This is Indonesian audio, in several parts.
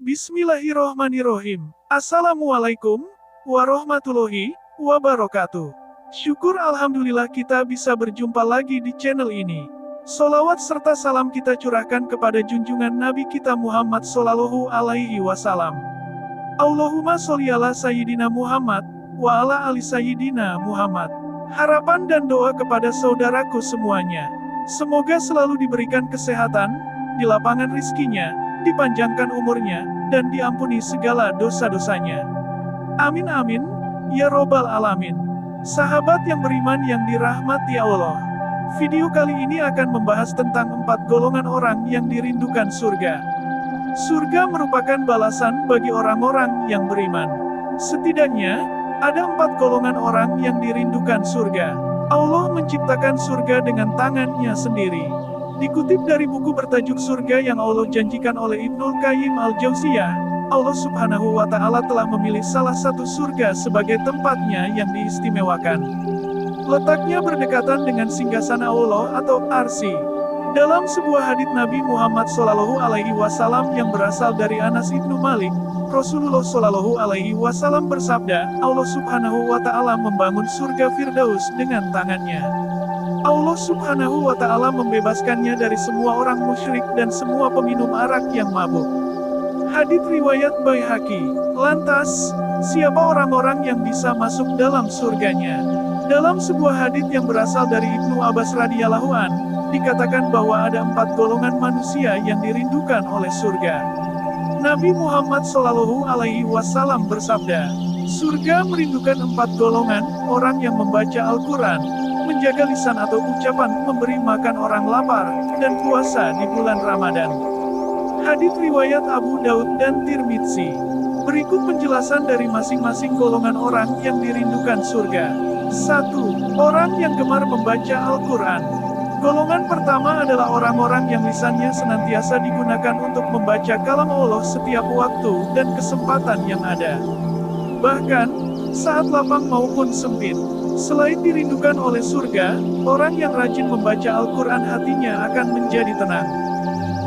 Bismillahirrohmanirrohim. Assalamualaikum warahmatullahi wabarakatuh. Syukur alhamdulillah kita bisa berjumpa lagi di channel ini. Sholawat serta salam kita curahkan kepada junjungan Nabi kita Muhammad Sallallahu Alaihi Wasallam. Allahumma sholli ala Sayyidina Muhammad wa ala ali Sayyidina Muhammad. Harapan dan doa kepada saudaraku semuanya. Semoga selalu diberikan kesehatan, dilapangkan rizkinya, dipanjangkan umurnya, dan diampuni segala dosa-dosanya. Amin amin, ya robbal alamin. Sahabat yang beriman yang dirahmati Allah. Video kali ini akan membahas tentang 4 golongan orang yang dirindukan surga. Surga merupakan balasan bagi orang-orang yang beriman. Setidaknya, ada 4 golongan orang yang dirindukan surga. Allah menciptakan surga dengan tangannya sendiri. Dikutip dari buku bertajuk Surga yang Allah janjikan oleh Ibnul Qayyim Al-Jauziyah, Allah Subhanahu wa Ta'ala telah memilih salah satu surga sebagai tempatnya yang diistimewakan. Letaknya berdekatan dengan singgasana Allah atau Arsy. Dalam sebuah hadits Nabi Muhammad SAW yang berasal dari Anas ibnu Malik, Rasulullah SAW bersabda, Allah Subhanahu wa Ta'ala membangun surga Firdaus dengan tangannya. Allah Subhanahu wa Ta'ala membebaskannya dari semua orang musyrik dan semua peminum arak yang mabuk. Hadits riwayat Baihaqi. Lantas, siapa orang-orang yang bisa masuk dalam surganya? Dalam sebuah hadits yang berasal dari Ibnu Abbas radhiyallahu an, dikatakan bahwa ada 4 golongan manusia yang dirindukan oleh surga. Nabi Muhammad SAW bersabda, surga merindukan 4 golongan, orang yang membaca Al-Quran, menjaga lisan atau ucapan, memberi makan orang lapar, dan puasa di bulan Ramadan. Hadits riwayat Abu Daud dan Tirmidzi. Berikut penjelasan dari masing-masing golongan orang yang dirindukan surga. 1. Orang yang gemar membaca Al-Quran. Golongan pertama adalah orang-orang yang lisannya senantiasa digunakan untuk membaca kalam Allah setiap waktu dan kesempatan yang ada. Bahkan, saat lapang maupun sempit. Selain dirindukan oleh surga, orang yang rajin membaca Al-Quran hatinya akan menjadi tenang.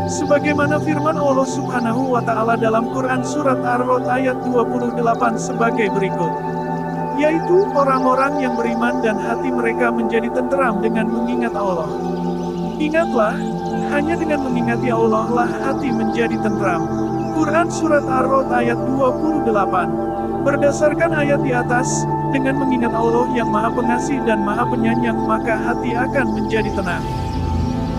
Sebagaimana firman Allah Subhanahu wa Ta'ala dalam Quran Surat Ar-Ra'd ayat 28 sebagai berikut. Yaitu orang-orang yang beriman dan hati mereka menjadi tenteram dengan mengingat Allah. Ingatlah, hanya dengan mengingati Allah lah hati menjadi tenteram. Quran Surat Ar-Ra'd ayat 28. Berdasarkan ayat di atas, dengan mengingat Allah yang Maha Pengasih dan Maha Penyayang maka hati akan menjadi tenang.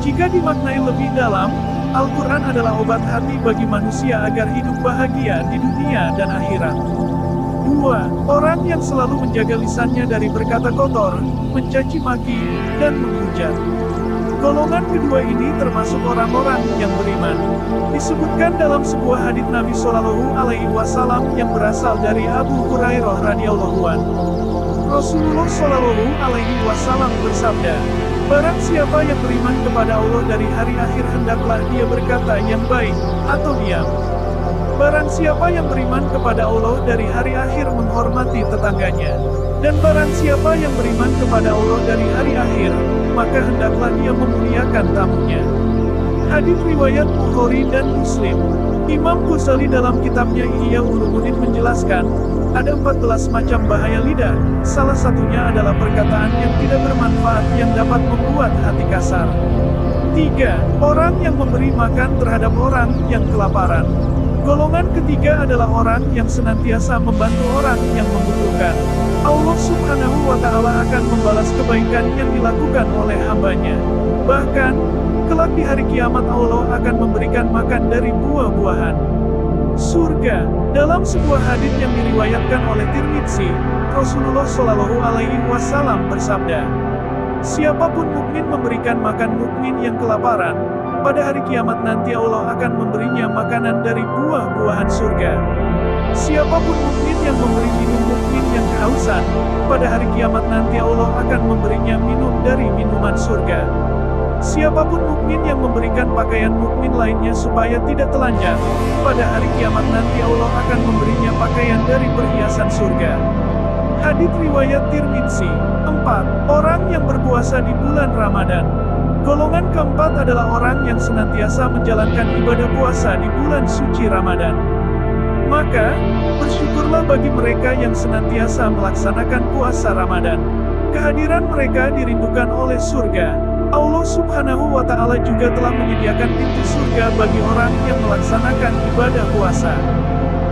Jika dimaknai lebih dalam, Al-Quran adalah obat hati bagi manusia agar hidup bahagia di dunia dan akhirat. 2. Orang yang selalu menjaga lisannya dari berkata kotor, mencaci maki, dan menghujat. Golongan kedua ini termasuk orang-orang yang beriman. Disebutkan dalam sebuah hadits Nabi Sallallahu Alaihi Wasallam yang berasal dari Abu Hurairah radhiyallahu anhu. Rasulullah Sallallahu Alaihi Wasallam bersabda, barang siapa yang beriman kepada Allah dari hari akhir hendaklah dia berkata yang baik, atau diam. Barang siapa yang beriman kepada Allah dari hari akhir menghormati tetangganya. Dan barang siapa yang beriman kepada Allah dari hari akhir, maka hendaklah dia memuliakan tamunya. Hadits riwayat Bukhari dan Muslim. Imam Ghazali dalam kitabnya Ihya Ulumuddin menjelaskan, ada 14 macam bahaya lidah, salah satunya adalah perkataan yang tidak bermanfaat yang dapat membuat hati kasar. 3. Orang yang memberi makan terhadap orang yang kelaparan. Golongan ketiga adalah orang yang senantiasa membantu orang yang membutuhkan. Allah Subhanahu wa Ta'ala akan membalas kebaikan yang dilakukan oleh hambanya. Bahkan, kelak di hari kiamat Allah akan memberikan makan dari buah-buahan surga. Dalam sebuah hadits yang diriwayatkan oleh Tirmidzi, Rasulullah Shallallahu Alaihi Wasallam bersabda, siapapun mukmin memberikan makan mukmin yang kelaparan, pada hari kiamat nanti Allah akan memberinya makanan dari buah-buahan surga. Siapapun mukmin yang memberi minum mukmin yang kehausan, pada hari kiamat nanti Allah akan memberinya minum dari minuman surga. Siapapun mukmin yang memberikan pakaian mukmin lainnya supaya tidak telanjang, pada hari kiamat nanti Allah akan memberinya pakaian dari perhiasan surga. Hadits riwayat Tirmidzi. 4. Orang yang berpuasa di bulan Ramadan. Golongan keempat adalah orang yang senantiasa menjalankan ibadah puasa di bulan suci Ramadan. Maka, bersyukurlah bagi mereka yang senantiasa melaksanakan puasa Ramadan. Kehadiran mereka dirindukan oleh surga. Allah Subhanahu wa Ta'ala juga telah menyediakan pintu surga bagi orang yang melaksanakan ibadah puasa.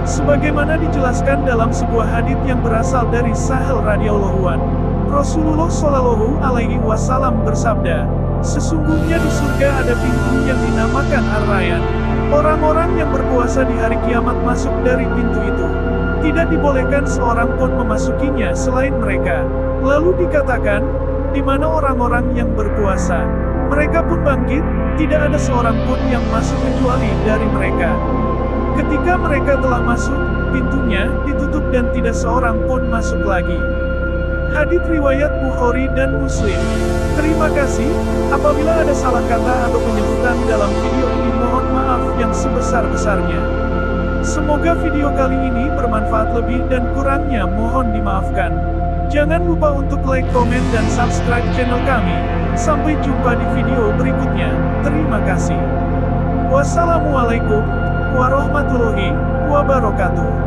Sebagaimana dijelaskan dalam sebuah hadits yang berasal dari Sahal radhiyallahu anhu, Rasulullah Shallallahu alaihi wasallam bersabda, "Sesungguhnya di surga ada pintu yang dinamakan Ar-Rayyan. Orang-orang yang berpuasa di hari kiamat masuk dari pintu itu. Tidak dibolehkan seorang pun memasukinya selain mereka." Lalu dikatakan, "Di mana orang-orang yang berpuasa?" Mereka pun bangkit, "Tidak ada seorang pun yang masuk kecuali dari mereka." Ketika mereka telah masuk, pintunya ditutup dan tidak seorang pun masuk lagi. Hadits riwayat Bukhari dan Muslim. Terima kasih. Apabila ada salah kata atau penyebutan dalam video ini, mohon maaf yang sebesar-besarnya. Semoga video kali ini bermanfaat, lebih dan kurangnya mohon dimaafkan. Jangan lupa untuk like, komen, dan subscribe channel kami. Sampai jumpa di video berikutnya. Terima kasih. Wassalamualaikum warahmatullahi wabarakatuh.